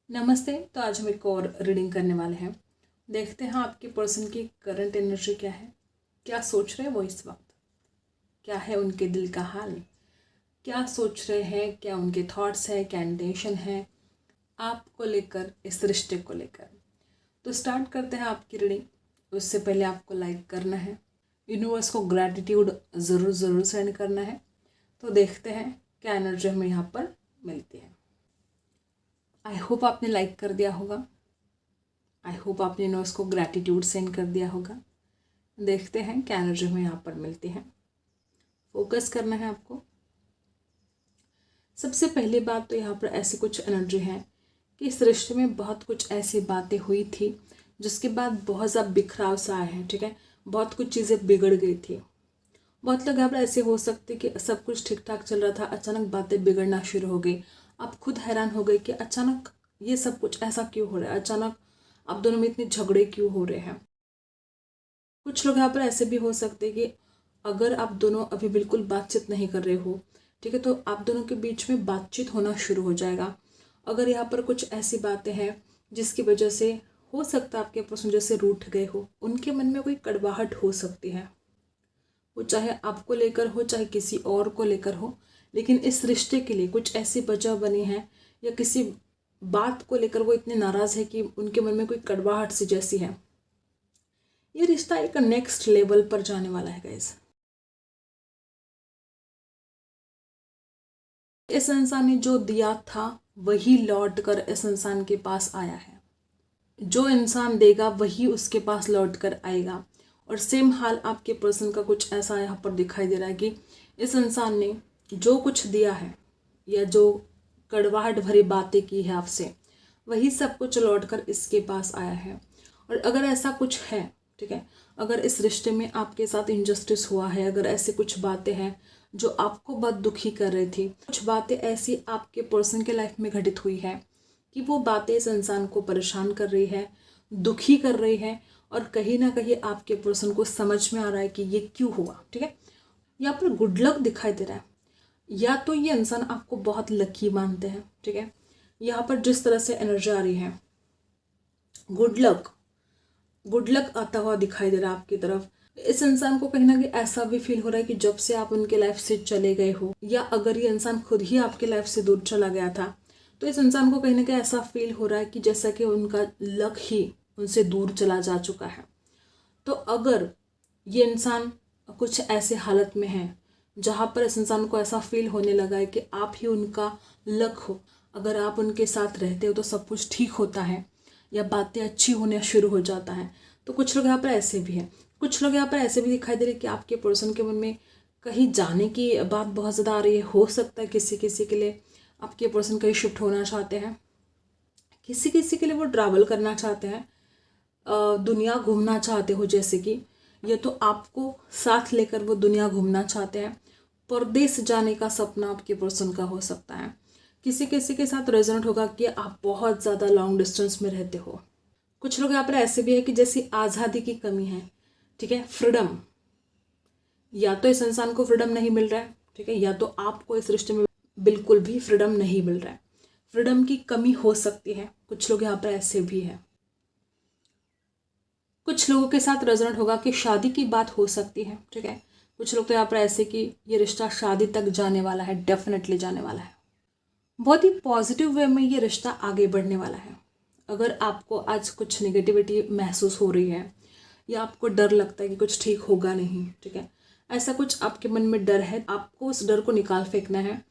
नमस्ते। तो आज हम एक और रीडिंग करने वाले हैं। देखते हैं आपके पर्सन की करंट एनर्जी क्या है, क्या सोच रहे हैं वो इस वक्त, क्या है उनके दिल का हाल, क्या सोच रहे हैं, क्या उनके थॉट्स है, क्या इंटेंशन है आपको लेकर, इस रिश्ते को लेकर। तो स्टार्ट करते हैं आपकी रीडिंग। उससे पहले आपको लाइक करना है, यूनिवर्स को ग्रैटिट्यूड ज़रूर सेंड करना है। तो देखते हैं क्या एनर्जी हमें यहाँ पर मिलती है। आई होप आपने लाइक कर दिया होगा, आई होप आपने यूनिवर्स को ग्रैटिट्यूड सेंड कर दिया होगा। देखते हैं क्या एनर्जी हमें यहाँ पर मिलती है। फोकस करना है आपको। सबसे पहली बात तो यहाँ पर ऐसी कुछ एनर्जी है कि इस रिश्ते में बहुत कुछ ऐसी बातें हुई थी जिसके बाद बहुत ज़्यादा बिखराव सा आया है। ठीक है, बहुत कुछ चीज़ें बिगड़ गई थी। बहुत लोग यहाँ पर ऐसे हो सकते कि सब कुछ ठीक ठाक चल रहा था, अचानक बातें बिगड़ना शुरू हो गई। आप खुद हैरान हो गए कि अचानक ये सब कुछ ऐसा क्यों हो रहा है, अचानक आप दोनों में इतने झगड़े क्यों हो रहे हैं। कुछ लोग यहाँ पर ऐसे भी हो सकते हैं कि अगर आप दोनों अभी बिल्कुल बातचीत नहीं कर रहे हो, ठीक है, तो आप दोनों के बीच में बातचीत होना शुरू हो जाएगा। अगर यहाँ पर कुछ ऐसी बातें हैं जिसकी वजह से हो सकता है आपके पर्सन जैसे रूठ गए हो, उनके मन में कोई कड़वाहट हो सकती है। वो चाहे आपको लेकर हो, चाहे किसी और को लेकर हो, लेकिन इस रिश्ते के लिए कुछ ऐसी वजह बनी है या किसी बात को लेकर वो इतने नाराज़ है कि उनके मन में कोई कड़वाहट सी जैसी है। ये रिश्ता एक नेक्स्ट लेवल पर जाने वाला है गाइस। इस इंसान ने जो दिया था वही लौट कर इस इंसान के पास आया है। जो इंसान देगा वही उसके पास लौट कर आएगा। और सेम हाल आपके पर्सन का कुछ ऐसा यहाँ पर दिखाई दे रहा है कि इस इंसान ने जो कुछ दिया है या जो कड़वाहट भरी बातें की है आपसे, वही सब कुछ लौट कर इसके पास आया है। और अगर ऐसा कुछ है, ठीक है, अगर इस रिश्ते में आपके साथ इनजस्टिस हुआ है, अगर ऐसे कुछ बातें हैं जो आपको बहुत दुखी कर रही थी, कुछ बातें ऐसी आपके पर्सन के लाइफ में घटित हुई है कि वो बातें इस इंसान को परेशान कर रही है, दुखी कर रही है, और कहीं ना कहीं आपके पर्सन को समझ में आ रहा है कि ये क्यों हुआ। ठीक है, यहाँ पर गुड लक दिखाई दे रहा है। या तो ये इंसान आपको बहुत लकी मानते हैं, ठीक है, यहाँ पर जिस तरह से एनर्जी आ रही है, गुड लक आता हुआ दिखाई दे रहा है आपकी तरफ। इस इंसान को कहीं ना कहीं ऐसा भी फील हो रहा है कि जब से आप उनके लाइफ से चले गए हो, या अगर ये इंसान खुद ही आपके लाइफ से दूर चला गया था, तो इस इंसान को कहीं ना कहीं ऐसा फील हो रहा है कि जैसा कि उनका लक ही उनसे दूर चला जा चुका है। तो अगर ये इंसान कुछ ऐसे हालत में है जहाँ पर इस इंसान को ऐसा फील होने लगा है कि आप ही उनका लक हो, अगर आप उनके साथ रहते हो तो सब कुछ ठीक होता है या बातें अच्छी होने शुरू हो जाता है। तो कुछ लोग यहाँ पर ऐसे भी हैं। कुछ लोग यहाँ पर ऐसे भी दिखाई दे रहे कि आपके पर्सन के मन में कहीं जाने की बात बहुत ज़्यादा आ रही है। हो सकता है किसी किसी के लिए आपके पर्सन कहीं शिफ्ट होना चाहते हैं, किसी किसी के लिए वो ट्रैवल करना चाहते हैं, दुनिया घूमना चाहते हो, जैसे कि ये तो आपको साथ लेकर वो दुनिया घूमना चाहते हैं। परदेश जाने का सपना आपके पर्सन का हो सकता है। किसी किसी के साथ रेजोनेट होगा कि आप बहुत ज़्यादा लॉन्ग डिस्टेंस में रहते हो। कुछ लोग यहाँ पर ऐसे भी है कि जैसी आज़ादी की कमी है, ठीक है, फ्रीडम, या तो इस इंसान को फ्रीडम नहीं मिल रहा है, ठीक है, या तो आपको इस रिश्ते में बिल्कुल भी फ्रीडम नहीं मिल रहा है। फ्रीडम की कमी हो सकती है। कुछ लोग यहाँ पर ऐसे भी है। कुछ लोगों के साथ रेजोनेट होगा कि शादी की बात हो सकती है, ठीक है। कुछ लोग तो यहाँ पर ऐसे कि ये रिश्ता शादी तक जाने वाला है, डेफिनेटली जाने वाला है। बहुत ही पॉजिटिव वे में ये रिश्ता आगे बढ़ने वाला है। अगर आपको आज कुछ नेगेटिविटी महसूस हो रही है या आपको डर लगता है कि कुछ ठीक होगा नहीं, ठीक है, ऐसा कुछ आपके मन में डर है, आपको उस डर को निकाल फेंकना है,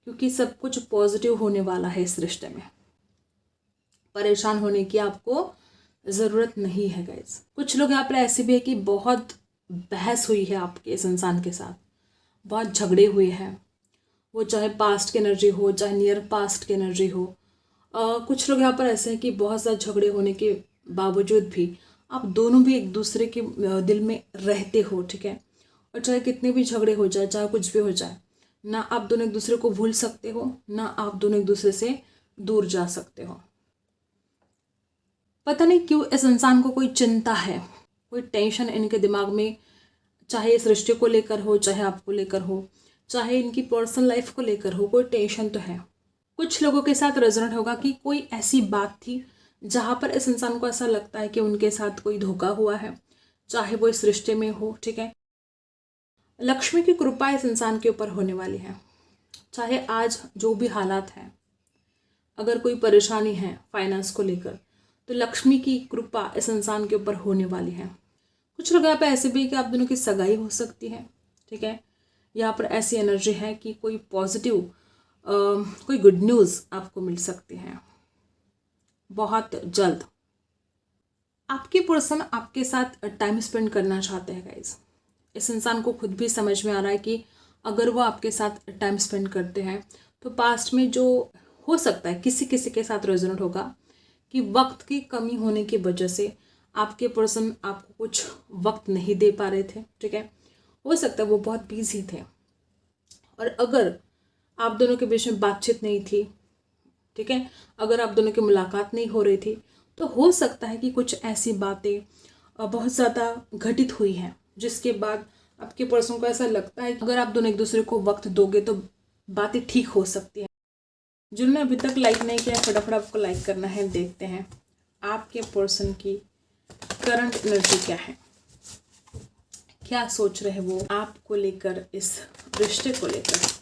क्योंकि सब कुछ पॉजिटिव होने वाला है इस रिश्ते में। परेशान होने की आपको ज़रूरत नहीं है गाइस। कुछ लोग यहाँ पर ऐसे भी है कि बहुत बहस हुई है आपके इस इंसान के साथ, बहुत झगड़े हुए हैं, वो चाहे पास्ट की एनर्जी हो, चाहे नियर पास्ट की एनर्जी हो। कुछ लोग यहाँ पर ऐसे हैं कि बहुत ज़्यादा झगड़े होने के बावजूद भी आप दोनों भी एक दूसरे के दिल में रहते हो, ठीक है। और चाहे कितने भी झगड़े हो जाए, चाहे कुछ भी हो जाए, ना आप दोनों एक दूसरे को भूल सकते हो, ना आप दोनों एक दूसरे से दूर जा सकते हो। पता नहीं क्यों इस इंसान को कोई चिंता है, कोई टेंशन इनके दिमाग में, चाहे इस रिश्ते को लेकर हो, चाहे आपको लेकर हो, चाहे इनकी पर्सनल लाइफ को लेकर हो, कोई टेंशन तो है। कुछ लोगों के साथ रेजोनेट होगा कि कोई ऐसी बात थी जहाँ पर इस इंसान को ऐसा लगता है कि उनके साथ कोई धोखा हुआ है, चाहे वो इस रिश्ते में हो। ठीक है, लक्ष्मी की कृपा इस इंसान के ऊपर होने वाली है। चाहे आज जो भी हालात हैं, अगर कोई परेशानी है फाइनेंस को लेकर, तो लक्ष्मी की कृपा इस इंसान के ऊपर होने वाली है। कुछ लोग यहाँ पे ऐसे भी कि आप दोनों की सगाई हो सकती है। ठीक है, यहाँ पर ऐसी एनर्जी है कि कोई पॉजिटिव कोई गुड न्यूज़ आपको मिल सकती है बहुत जल्द। आपके पर्सन आपके साथ टाइम स्पेंड करना चाहते हैं गाइज। इस इंसान को खुद भी समझ में आ रहा है कि अगर वो आपके साथ टाइम स्पेंड करते हैं तो पास्ट में जो हो सकता है किसी किसी के साथ रेजोनेट होगा कि वक्त की कमी होने की वजह से आपके पर्सन आपको कुछ वक्त नहीं दे पा रहे थे। ठीक है, हो सकता है वो बहुत बिजी थे, और अगर आप दोनों के बीच में बातचीत नहीं थी, ठीक है, अगर आप दोनों की मुलाकात नहीं हो रही थी, तो हो सकता है कि कुछ ऐसी बातें बहुत ज़्यादा घटित हुई हैं जिसके बाद आपके पर्सन को ऐसा लगता है कि अगर आप दोनों एक दूसरे को वक्त दोगे तो बातें ठीक हो सकती हैं। जिन्होंने अभी तक लाइक नहीं किया, फटाफट आपको लाइक करना है। देखते हैं आपके पर्सन की करंट एनर्जी क्या है, क्या सोच रहे वो आपको लेकर, इस रिश्ते को लेकर।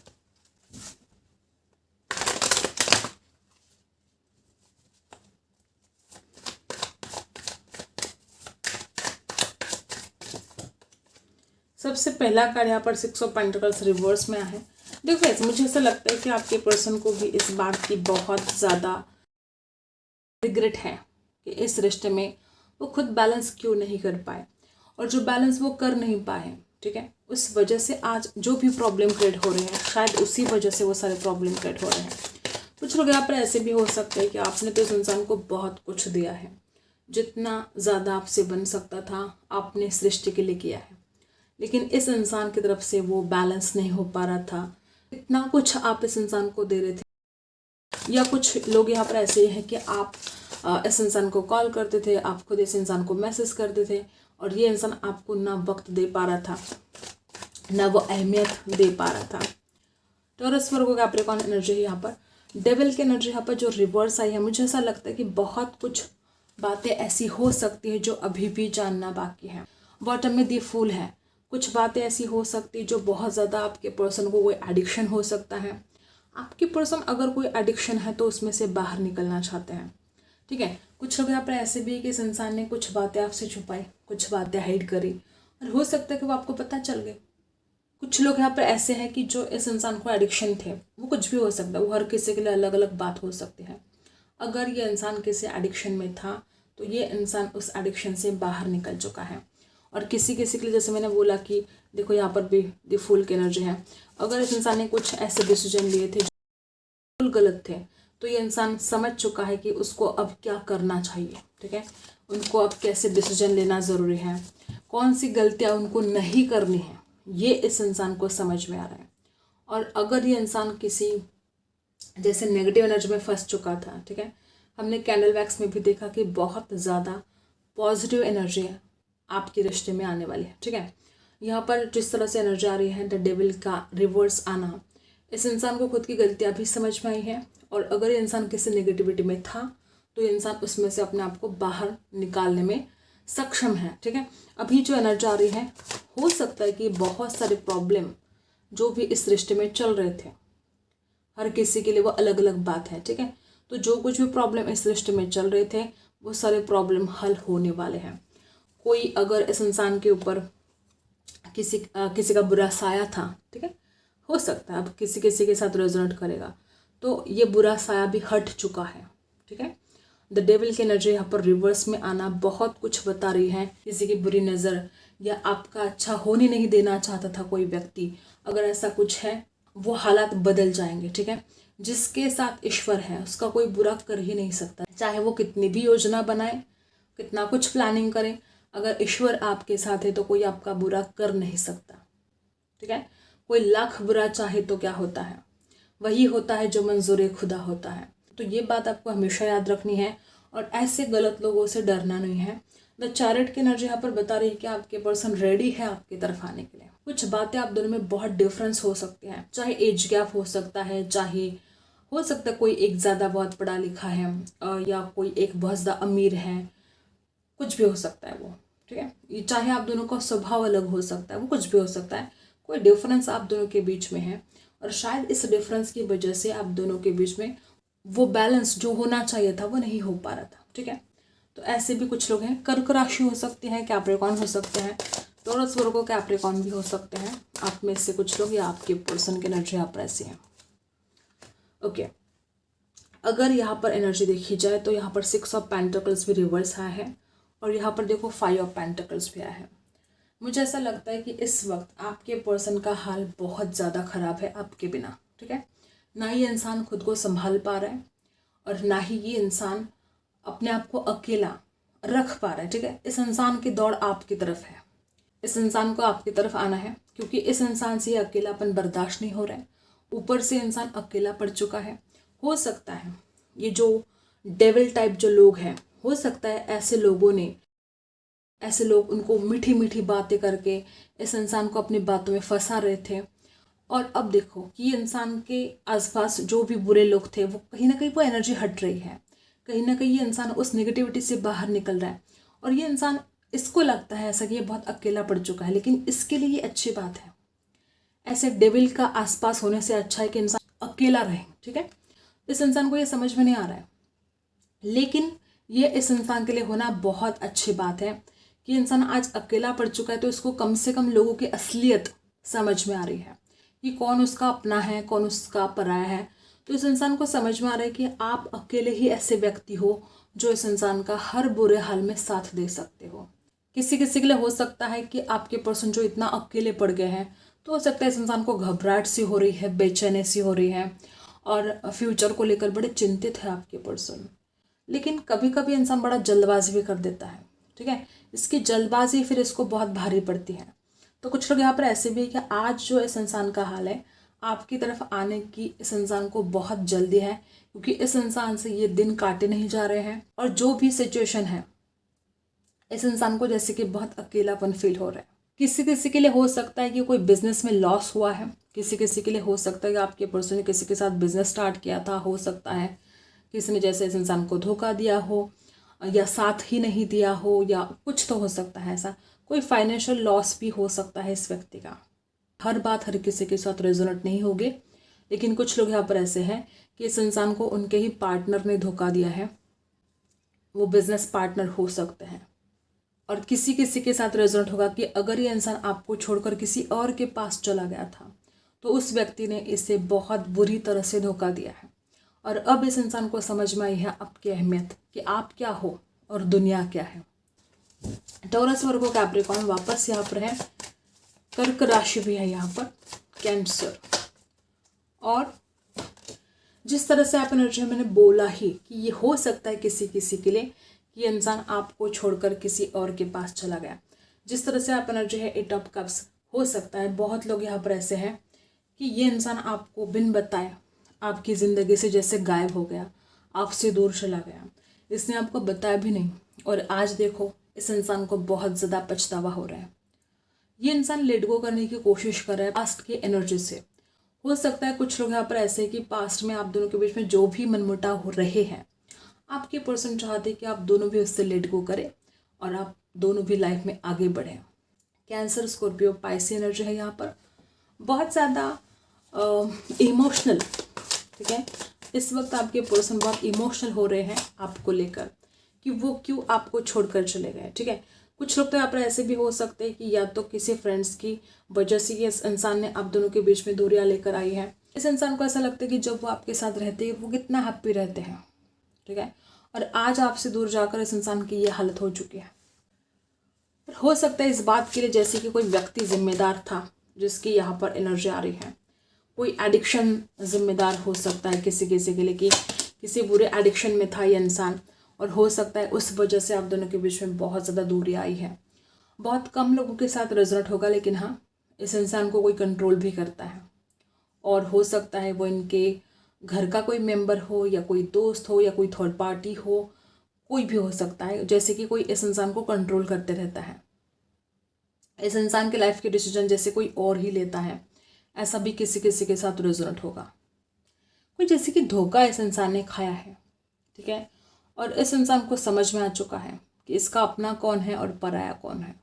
सबसे पहला कार्ड यहाँ पर 6 ऑफ पेंटिकल्स रिवर्स में है। देखो ऐसे मुझे ऐसा लगता है कि आपके पर्सन को भी इस बात की बहुत ज़्यादा रिग्रेट है कि इस रिश्ते में वो खुद बैलेंस क्यों नहीं कर पाए, और जो बैलेंस वो कर नहीं पाए, ठीक है, उस वजह से आज जो भी प्रॉब्लम क्रिएट हो रहे हैं, शायद उसी वजह से वो सारे प्रॉब्लम क्रिएट हो रहे हैं। कुछ लोग यहाँ पर ऐसे भी हो सकते हैं कि आपने तो इस इंसान को बहुत कुछ दिया है, जितना ज़्यादा आपसे बन सकता था आपने इस रिश्ते के लिए किया है, लेकिन इस इंसान की तरफ से वो बैलेंस नहीं हो पा रहा था। इतना कुछ आप इस इंसान को दे रहे थे। या कुछ लोग यहाँ पर ऐसे हैं कि आप इस इंसान को कॉल करते थे, आप खुद इस इंसान को मैसेज करते थे, और ये इंसान आपको ना वक्त दे पा रहा था, ना वो अहमियत दे पा रहा था। टॉरस वर्गो कैप्रिकॉर्न एनर्जी है यहाँ पर। डेविल की एनर्जी यहाँ पर जो रिवर्स आई है, मुझे ऐसा लगता है कि बहुत कुछ बातें ऐसी हो सकती है जो अभी भी जानना बाकी है। बॉटम में दी फूल है। कुछ बातें ऐसी हो सकती जो बहुत ज़्यादा आपके पर्सन को कोई एडिक्शन हो सकता है। आपके पर्सन अगर कोई एडिक्शन है तो उसमें से बाहर निकलना चाहते हैं। ठीक है, कुछ लोग यहाँ पर ऐसे भी है कि इस इंसान ने कुछ बातें आपसे छुपाई, कुछ बातें हाइड करी, और हो सकता है कि वो आपको पता चल गए। कुछ लोग यहाँ पर ऐसे हैं कि जो इस इंसान को एडिक्शन थे, वो कुछ भी हो सकता है, वो हर किसी के लिए अलग अलग बात हो सकती है। अगर ये इंसान किसी एडिक्शन में था तो ये इंसान उस एडिक्शन से बाहर निकल चुका है। और किसी किसी के लिए, जैसे मैंने बोला कि देखो यहाँ पर भी दी फूल की एनर्जी है, अगर इस इंसान ने कुछ ऐसे डिसीजन लिए थे जो बिल्कुल गलत थे, तो ये इंसान समझ चुका है कि उसको अब क्या करना चाहिए। ठीक है, उनको अब कैसे डिसीजन लेना ज़रूरी है, कौन सी गलतियाँ उनको नहीं करनी है, ये इस इंसान को समझ में आ रहा है। और अगर ये इंसान किसी जैसे नेगेटिव एनर्जी में फंस चुका था, ठीक है, हमने कैंडल वैक्स में भी देखा कि बहुत ज़्यादा पॉजिटिव एनर्जी है आपके रिश्ते में आने वाली है। ठीक है, यहाँ पर जिस तरह से एनर्जी आ रही है, द डेविल का रिवर्स आना, इस इंसान को खुद की गलतियाँ भी समझ में आई है, और अगर ये इंसान किसी नेगेटिविटी में था तो ये इंसान उसमें से अपने आप को बाहर निकालने में सक्षम है। ठीक है, अभी जो एनर्जी आ रही है, हो सकता है कि बहुत सारे प्रॉब्लम जो भी इस रिश्ते में चल रहे थे, हर किसी के लिए वो अलग अलग बात है। ठीक है, तो जो कुछ भी प्रॉब्लम इस रिश्ते में चल रहे थे, वो सारे प्रॉब्लम हल होने वाले हैं। कोई अगर इस इंसान के ऊपर किसी का बुरा साया था, ठीक है, हो सकता है अब किसी किसी के साथ रेजोनेट करेगा, तो ये बुरा साया भी हट चुका है। ठीक है, द डेविल की एनर्जी यहाँ पर रिवर्स में आना बहुत कुछ बता रही है। किसी की बुरी नज़र या आपका अच्छा होने नहीं देना चाहता था कोई व्यक्ति, अगर ऐसा कुछ है, वो हालात बदल जाएंगे। ठीक है, जिसके साथ ईश्वर है उसका कोई बुरा कर ही नहीं सकता, चाहे वो कितनी भी योजना बनाए, कितना कुछ प्लानिंग करे, अगर ईश्वर आपके साथ है तो कोई आपका बुरा कर नहीं सकता। ठीक है, कोई लाख बुरा चाहे तो क्या होता है, वही होता है जो मंजूर खुदा होता है। तो ये बात आपको हमेशा याद रखनी है, और ऐसे गलत लोगों से डरना नहीं है। द चैरिट की एनर्जी यहाँ पर बता रही है कि आपके पर्सन रेडी है आपकी तरफ आने के लिए। कुछ बातें आप दोनों में बहुत डिफरेंस हो सकते हैं, चाहे एज गैप हो सकता है, चाहे हो सकता है कोई एक ज़्यादा बहुत पढ़ा लिखा है या कोई एक बहुत ज़्यादा अमीर है, कुछ भी हो सकता है वो, ठीक है। ये चाहे आप दोनों का स्वभाव अलग हो सकता है, वो कुछ भी हो सकता है, कोई डिफरेंस आप दोनों के बीच में है और शायद इस डिफरेंस की वजह से आप दोनों के बीच में वो बैलेंस जो होना चाहिए था वो नहीं हो पा रहा था, ठीक है। तो ऐसे भी कुछ लोग हैं। कर्क राशि हो सकती है, कैप्रिकॉर्न हो सकते हैं, टॉरस वर्गो कैप्रिकॉर्न भी हो सकते हैं आप में से कुछ लोग, या आपके पर्सन की एनर्जी आप ऐसी है। ओके, अगर यहाँ पर एनर्जी देखी जाए तो यहाँ पर 6 ऑफ पेंटिकल्स भी रिवर्स आया है और यहाँ पर देखो 5 ऑफ पेंटिकल्स भी आया है। मुझे ऐसा लगता है कि इस वक्त आपके पर्सन का हाल बहुत ज़्यादा ख़राब है आपके बिना, ठीक है। ना ही इंसान खुद को संभाल पा रहा है और ना ही ये इंसान अपने आप को अकेला रख पा रहा है, ठीक है। इस इंसान की दौड़ आपकी तरफ है, इस इंसान को आपकी तरफ आना है क्योंकि इस इंसान से ये अकेलापन बर्दाश्त नहीं हो रहा है। ऊपर से इंसान अकेला पड़ चुका है। हो सकता है ये जो डेविल टाइप जो लोग हैं, हो सकता है ऐसे लोग उनको मीठी मीठी बातें करके इस इंसान को अपनी बातों में फंसा रहे थे और अब देखो कि इंसान के आसपास जो भी बुरे लोग थे वो कहीं ना कहीं वो एनर्जी हट रही है, कहीं ना कहीं ये इंसान उस नेगेटिविटी से बाहर निकल रहा है और ये इंसान, इसको लगता है ऐसा कि ये बहुत अकेला पड़ चुका है, लेकिन इसके लिए ये अच्छी बात है। ऐसे डेविल का आसपास होने से अच्छा है कि इंसान अकेला रहे, ठीक है। इस इंसान को ये समझ में नहीं आ रहा है, लेकिन ये इस इंसान के लिए होना बहुत अच्छी बात है कि इंसान आज अकेला पड़ चुका है तो इसको कम से कम लोगों की असलियत समझ में आ रही है कि कौन उसका अपना है, कौन उसका पराया है। तो इस इंसान को समझ में आ रहा है कि आप अकेले ही ऐसे व्यक्ति हो जो इस इंसान का हर बुरे हाल में साथ दे सकते हो। किसी किसी के लिए हो सकता है कि आपके पर्सन जो इतना अकेले पड़ गए हैं, तो हो सकता है इस इंसान को घबराहट सी हो रही है, बेचैनी सी हो रही है और फ्यूचर को लेकर बड़े चिंतित है आपके पर्सन। लेकिन कभी कभी इंसान बड़ा जल्दबाजी भी कर देता है, ठीक है। इसकी जल्दबाजी फिर इसको बहुत भारी पड़ती है। तो कुछ लोग यहाँ पर ऐसे भी है कि आज जो इस इंसान का हाल है, आपकी तरफ आने की इस इंसान को बहुत जल्दी है क्योंकि इस इंसान से ये दिन काटे नहीं जा रहे हैं और जो भी सिचुएशन है इस इंसान को जैसे कि बहुत अकेलापन फील हो रहा है। किसी किसी के लिए हो सकता है कि कोई बिजनेस में लॉस हुआ है, किसी किसी के लिए हो सकता है कि आपके पर्सन ने किसी के साथ बिजनेस स्टार्ट किया था, हो सकता है किसी ने जैसे इस इंसान को धोखा दिया हो या साथ ही नहीं दिया हो या कुछ तो हो सकता है ऐसा। कोई फाइनेंशियल लॉस भी हो सकता है इस व्यक्ति का। हर बात हर किसी के साथ रेजोनेट नहीं होगी, लेकिन कुछ लोग यहाँ पर ऐसे हैं कि इस इंसान को उनके ही पार्टनर ने धोखा दिया है। वो बिजनेस पार्टनर हो सकते हैं और किसी किसी के साथ रेजोनेट होगा कि अगर ये इंसान आपको छोड़कर किसी और के पास चला गया था तो उस व्यक्ति ने इसे बहुत बुरी तरह से धोखा दिया है और अब इस इंसान को समझ में आई है आपकी अहमियत कि आप क्या हो और दुनिया क्या है। टॉरस वर्गो कैप्रिकॉर्न वापस यहाँ पर है, कर्क राशि भी है यहाँ पर, कैंसर। और जिस तरह से आप एनर्जी मैंने बोला ही कि ये हो सकता है किसी किसी के लिए कि इंसान आपको छोड़कर किसी और के पास चला गया। जिस तरह से आप एनर्जी है 8 ऑफ कप्स, हो सकता है बहुत लोग यहाँ पर ऐसे हैं कि ये इंसान आपको बिन बताए आपकी ज़िंदगी से जैसे गायब हो गया, आपसे दूर चला गया, इसने आपको बताया भी नहीं और आज देखो इस इंसान को बहुत ज़्यादा पछतावा हो रहा है। ये इंसान लेट गो करने की कोशिश कर रहा है पास्ट की एनर्जी से। हो सकता है कुछ लोग यहाँ पर ऐसे कि पास्ट में आप दोनों के बीच में जो भी मनमुटाव हो रहे हैं, आपके पर्सन चाहते कि आप दोनों भी उससे लेट गो करें और आप दोनों भी लाइफ में आगे बढ़ें। कैंसर, स्कॉर्पियो, पाइसी एनर्जी है यहाँ पर, बहुत ज़्यादा इमोशनल, ठीक है। इस वक्त आपके पर्सन बहुत इमोशनल हो रहे हैं आपको लेकर कि वो क्यों आपको छोड़कर चले गए, ठीक है। कुछ लोग तो यहाँ पर ऐसे भी हो सकते हैं कि या तो किसी फ्रेंड्स की वजह से इस इंसान ने आप दोनों के बीच में दूरियां लेकर आई है। इस इंसान को ऐसा लगता है कि जब वो आपके साथ रहते हैं वो कितना हैप्पी रहते हैं, ठीक है, और आज आपसे दूर जाकर इस इंसान की ये हालत हो चुकी है। हो सकता है इस बात के लिए जैसे कि कोई व्यक्ति जिम्मेदार था जिसकी यहाँ पर एनर्जी आ रही है, कोई एडिक्शन जिम्मेदार हो सकता है किसी किसी के लिए कि किसी बुरे एडिक्शन में था ये इंसान और हो सकता है उस वजह से आप दोनों के बीच में बहुत ज़्यादा दूरी आई है। बहुत कम लोगों के साथ रिजल्ट होगा, लेकिन हाँ इस इंसान को कोई कंट्रोल भी करता है और हो सकता है वो इनके घर का कोई मेंबर हो या कोई दोस्त हो या कोई थर्ड पार्टी हो, कोई भी हो सकता है, जैसे कि कोई इस इंसान को कंट्रोल करते रहता है। इस इंसान के लाइफ के डिसीजन जैसे कोई और ही लेता है, ऐसा भी किसी किसी के साथ रेजोनेट होगा। फिर जैसे कि धोखा इस इंसान ने खाया है, ठीक है, और इस इंसान को समझ में आ चुका है कि इसका अपना कौन है और पराया कौन है।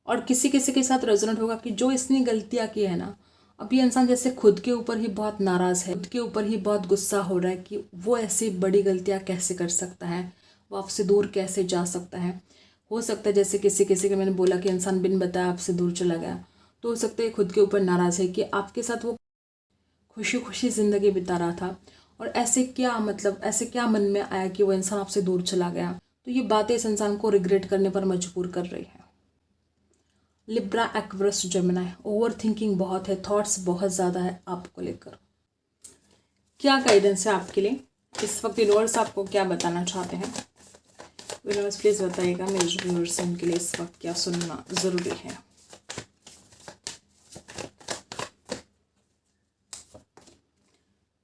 और किसी किसी के साथ रेजोनेट होगा कि जो इसने गलतियां की है ना, अब ये इंसान जैसे खुद के ऊपर ही बहुत नाराज़ है, खुद के ऊपर ही बहुत गुस्सा हो रहा है कि वो ऐसी बड़ी गलतियां कैसे कर सकता है, वो आपसे दूर कैसे जा सकता है। हो सकता है जैसे किसी किसी के मैंने बोला कि इंसान बिन बताए आपसे दूर चला गया, तो हो सकता है खुद के ऊपर नाराज़ है कि आपके साथ वो खुशी खुशी ज़िंदगी बिता रहा था और ऐसे क्या मन में आया कि वो इंसान आपसे दूर चला गया। तो ये बातें इस इंसान को रिग्रेट करने पर मजबूर कर रही है। Libra, Aquarius, Gemini, over thinking बहुत है, थॉट्स बहुत ज़्यादा है आपको लेकर। क्या गाइडेंस है आपके लिए इस वक्त? यूनिवर्स आपको क्या बताना चाहते हैं? यूनिवर्स प्लीज़ बताइएगा मेरे जो व्यूअर्स हैं उनके लिए इस वक्त क्या सुनना ज़रूरी है।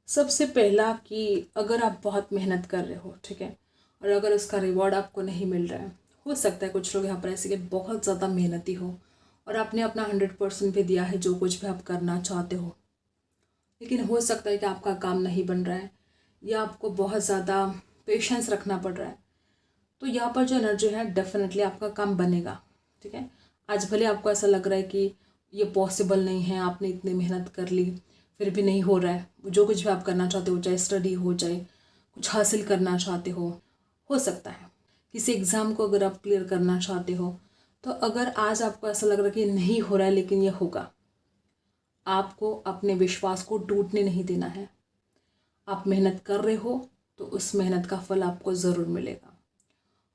सबसे पहला कि अगर आप बहुत मेहनत कर रहे हो, ठीक है, और अगर उसका रिवॉर्ड आपको नहीं मिल रहा है, हो सकता है कुछ लोग यहाँ पर ऐसे कि बहुत ज़्यादा मेहनती हो और आपने अपना 100% पे दिया है जो कुछ भी आप करना चाहते हो, लेकिन हो सकता है कि आपका काम नहीं बन रहा है या आपको बहुत ज़्यादा पेशेंस रखना पड़ रहा है। तो यहाँ पर जो एनर्जी है डेफिनेटली आपका काम बनेगा, ठीक है। आज भले आपको ऐसा लग रहा है कि ये पॉसिबल नहीं है, आपने इतनी मेहनत कर ली फिर भी नहीं हो रहा है, जो कुछ भी आप करना चाहते हो, चाहे स्टडी हो, चाहे कुछ हासिल करना चाहते हो सकता है किसी एग्ज़ाम को अगर आप क्लियर करना चाहते हो, तो अगर आज आपको ऐसा लग रहा है कि नहीं हो रहा है लेकिन ये होगा, आपको अपने विश्वास को टूटने नहीं देना है। आप मेहनत कर रहे हो तो उस मेहनत का फल आपको ज़रूर मिलेगा।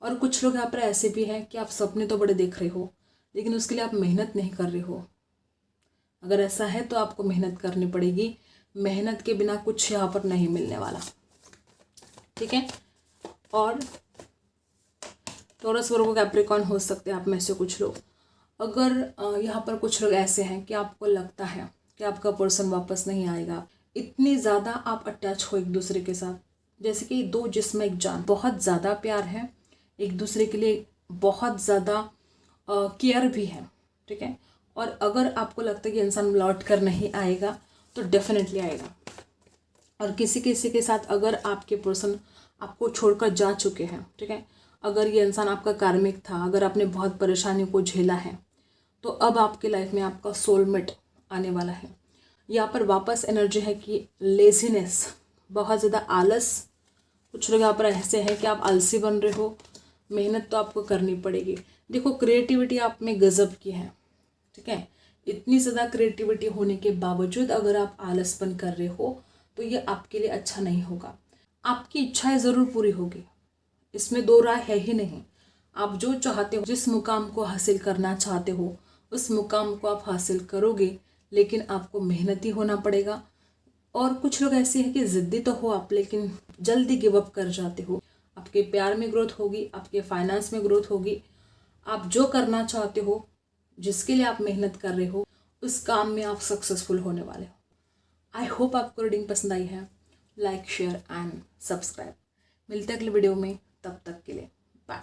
और कुछ लोग यहाँ पर ऐसे भी हैं कि आप सपने तो बड़े देख रहे हो लेकिन उसके लिए आप मेहनत नहीं कर रहे हो। अगर ऐसा है तो आपको मेहनत करनी पड़ेगी, मेहनत के बिना कुछ यहाँ पर नहीं मिलने वाला, ठीक है। और टॉरस, वर्गो, कैप्रिकॉर्न हो सकते हैं आप में से कुछ लोग। अगर यहाँ पर कुछ लोग ऐसे हैं कि आपको लगता है कि आपका पर्सन वापस नहीं आएगा, इतनी ज़्यादा आप अटैच हो एक दूसरे के साथ, जैसे कि दो जिस्म एक जान, बहुत ज़्यादा प्यार है एक दूसरे के लिए, बहुत ज़्यादा केयर भी है, ठीक है। और अगर आपको लगता है कि इंसान लौट कर नहीं आएगा तो डेफिनेटली आएगा। और किसी किसी के साथ अगर आपके पर्सन आपको छोड़कर जा चुके हैं, ठीक है, अगर ये इंसान आपका कार्मिक था, अगर आपने बहुत परेशानियों को झेला है, तो अब आपके लाइफ में आपका सोलमेट आने वाला है। यहाँ पर वापस एनर्जी है कि लेजीनेस, बहुत ज़्यादा आलस, कुछ लोग यहाँ पर ऐसे हैं कि आप आलसी बन रहे हो, मेहनत तो आपको करनी पड़ेगी। देखो क्रिएटिविटी आप में गजब की है, ठीक है, इतनी ज़्यादा क्रिएटिविटी होने के बावजूद अगर आप आलसपन कर रहे हो तो ये आपके लिए अच्छा नहीं होगा। आपकी इच्छाएं ज़रूर पूरी होगी, इसमें दो राय है ही नहीं। आप जो चाहते हो, जिस मुकाम को हासिल करना चाहते हो, उस मुकाम को आप हासिल करोगे, लेकिन आपको मेहनती होना पड़ेगा। और कुछ लोग ऐसे हैं कि ज़िद्दी तो हो आप, लेकिन जल्दी गिव अप कर जाते हो। आपके प्यार में ग्रोथ होगी, आपके फाइनेंस में ग्रोथ होगी, आप जो करना चाहते हो, जिसके लिए आप मेहनत कर रहे हो, उस काम में आप सक्सेसफुल होने वाले हो। आई होप आपको रीडिंग पसंद आई है। Like, share and subscribe. मिलते हैं अगले वीडियो में, तब तक के लिए बाय।